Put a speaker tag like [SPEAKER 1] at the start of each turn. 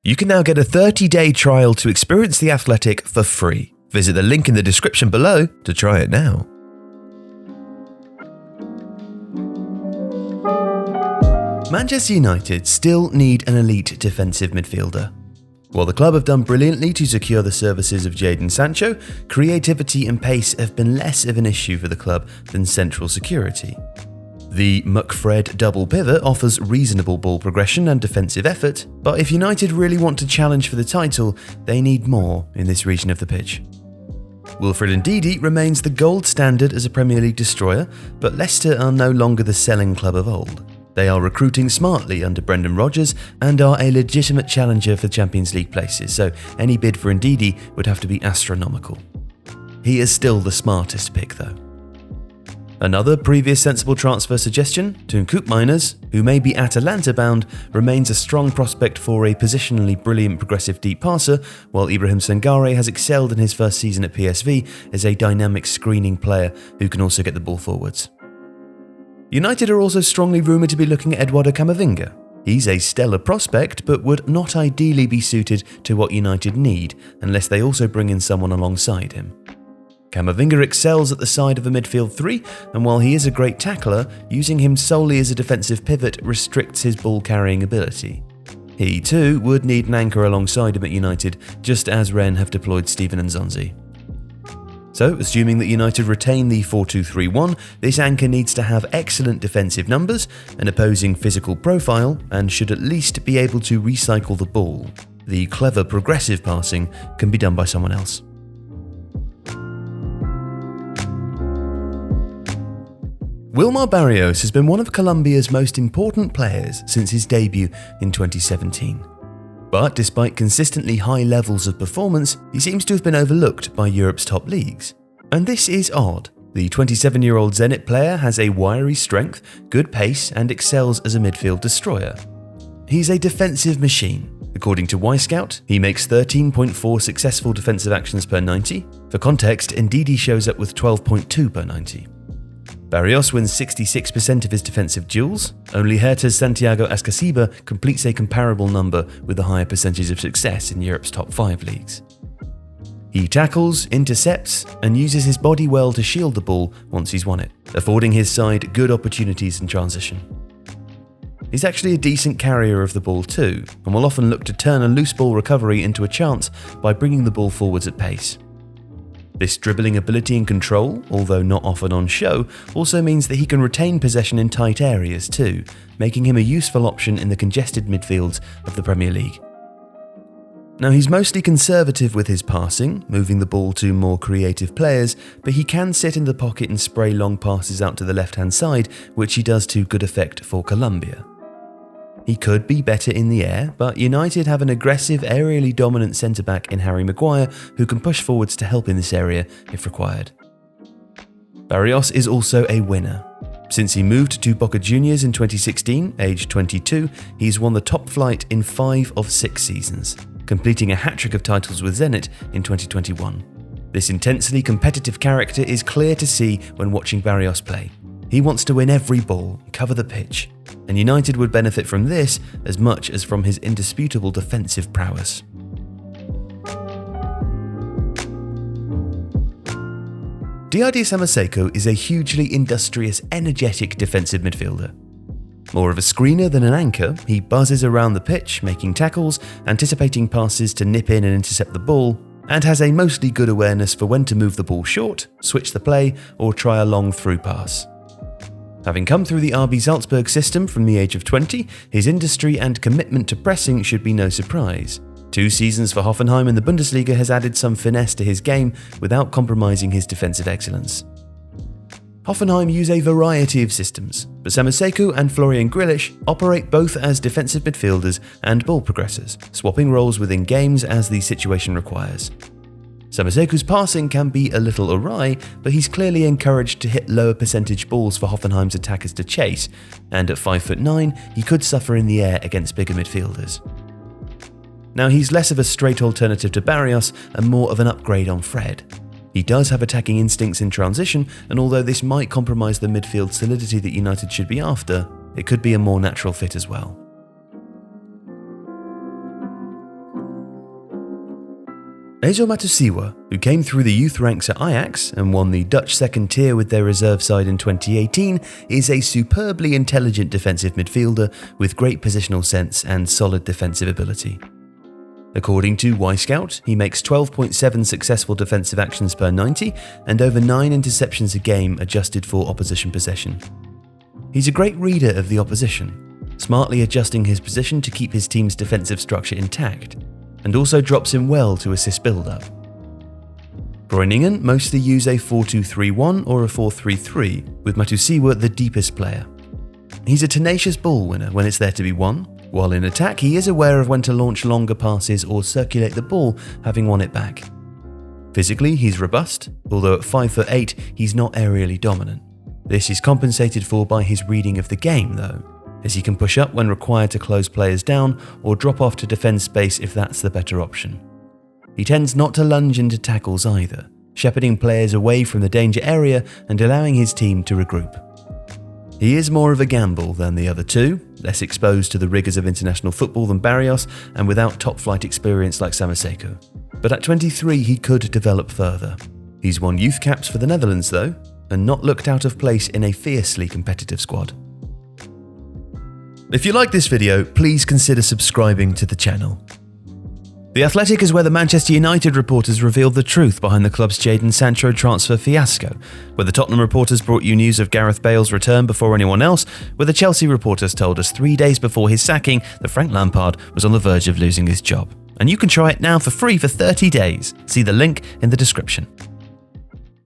[SPEAKER 1] You can now get a 30-day trial to experience The Athletic for free. Visit the link in the description below to try it now. Manchester United still need an elite defensive midfielder. While the club have done brilliantly to secure the services of Jadon Sancho, creativity and pace have been less of an issue for the club than central security. The Fred double pivot offers reasonable ball progression and defensive effort, but if United really want to challenge for the title, they need more in this region of the pitch. Wilfred Ndidi remains the gold standard as a Premier League destroyer, but Leicester are no longer the selling club of old. They are recruiting smartly under Brendan Rodgers and are a legitimate challenger for Champions League places, so any bid for Ndidi would have to be astronomical. He is still the smartest pick though. Another previous sensible transfer suggestion, Tuncoup Miners, who may be Atalanta bound, remains a strong prospect for a positionally brilliant progressive deep passer, while Ibrahim Sangare has excelled in his first season at PSV as a dynamic screening player who can also get the ball forwards. United are also strongly rumoured to be looking at Eduardo Camavinga. He's a stellar prospect, but would not ideally be suited to what United need unless they also bring in someone alongside him. Camavinga excels at the side of a midfield three, and while he is a great tackler, using him solely as a defensive pivot restricts his ball-carrying ability. He too would need an anchor alongside him at United, just as Rennes have deployed Steven Nzonzi. So, assuming that United retain the 4-2-3-1, this anchor needs to have excellent defensive numbers, an opposing physical profile, and should at least be able to recycle the ball. The clever progressive passing can be done by someone else. Wilmar Barrios has been one of Colombia's most important players since his debut in 2017. But despite consistently high levels of performance, he seems to have been overlooked by Europe's top leagues. And this is odd. The 27-year-old Zenit player has a wiry strength, good pace, and excels as a midfield destroyer. He's a defensive machine. According to Wyscout, he makes 13.4 successful defensive actions per 90. For context, Ndidi shows up with 12.2 per 90. Barrios wins 66% of his defensive duels. Only Hertha's Santiago Ascasiba completes a comparable number with a higher percentage of success in Europe's top 5 leagues. He tackles, intercepts, and uses his body well to shield the ball once he's won it, affording his side good opportunities in transition. He's actually a decent carrier of the ball too, and will often look to turn a loose ball recovery into a chance by bringing the ball forwards at pace. This dribbling ability and control, although not often on show, also means that he can retain possession in tight areas too, making him a useful option in the congested midfields of the Premier League. Now, he's mostly conservative with his passing, moving the ball to more creative players, but he can sit in the pocket and spray long passes out to the left-hand side, which he does to good effect for Colombia. He could be better in the air, but United have an aggressive, aerially dominant centre-back in Harry Maguire who can push forwards to help in this area if required. Barrios is also a winner. Since he moved to Boca Juniors in 2016, aged 22, he's won the top flight in 5 of 6 seasons, completing a hat-trick of titles with Zenit in 2021. This intensely competitive character is clear to see when watching Barrios play. He wants to win every ball, cover the pitch, and United would benefit from this as much as from his indisputable defensive prowess. Diadie Samassekou is a hugely industrious, energetic defensive midfielder. More of a screener than an anchor, he buzzes around the pitch, making tackles, anticipating passes to nip in and intercept the ball, and has a mostly good awareness for when to move the ball short, switch the play, or try a long through pass. Having come through the RB Salzburg system from the age of 20, his industry and commitment to pressing should be no surprise. 2 seasons for Hoffenheim in the Bundesliga has added some finesse to his game without compromising his defensive excellence. Hoffenheim use a variety of systems, but Samassekou and Florian Grillitsch operate both as defensive midfielders and ball progressors, swapping roles within games as the situation requires. Samasekou's passing can be a little awry, but he's clearly encouraged to hit lower percentage balls for Hoffenheim's attackers to chase, and at 5'9", he could suffer in the air against bigger midfielders. Now, he's less of a straight alternative to Barrios and more of an upgrade on Fred. He does have attacking instincts in transition, and although this might compromise the midfield solidity that United should be after, it could be a more natural fit as well. Azor Matusiwa, who came through the youth ranks at Ajax and won the Dutch second tier with their reserve side in 2018, is a superbly intelligent defensive midfielder with great positional sense and solid defensive ability. According to Y-Scout, he makes 12.7 successful defensive actions per 90 and over 9 interceptions a game adjusted for opposition possession. He's a great reader of the opposition, smartly adjusting his position to keep his team's defensive structure intact, and also drops in well to assist build-up. Groningen mostly use a 4-2-3-1 or a 4-3-3, with Matusiwa the deepest player. He's a tenacious ball winner when it's there to be won, while in attack he is aware of when to launch longer passes or circulate the ball having won it back. Physically he's robust, although at 5'8" he's not aerially dominant. This is compensated for by his reading of the game though, as he can push up when required to close players down or drop off to defend space if that's the better option. He tends not to lunge into tackles either, shepherding players away from the danger area and allowing his team to regroup. He is more of a gamble than the other two, less exposed to the rigours of international football than Barrios and without top-flight experience like Samassekou. But at 23 he could develop further. He's won youth caps for the Netherlands though, and not looked out of place in a fiercely competitive squad. If you like this video, please consider subscribing to the channel. The Athletic is where the Manchester United reporters revealed the truth behind the club's Jadon Sancho transfer fiasco, where the Tottenham reporters brought you news of Gareth Bale's return before anyone else, where the Chelsea reporters told us 3 days before his sacking that Frank Lampard was on the verge of losing his job. And you can try it now for free for 30 days. See the link in the description.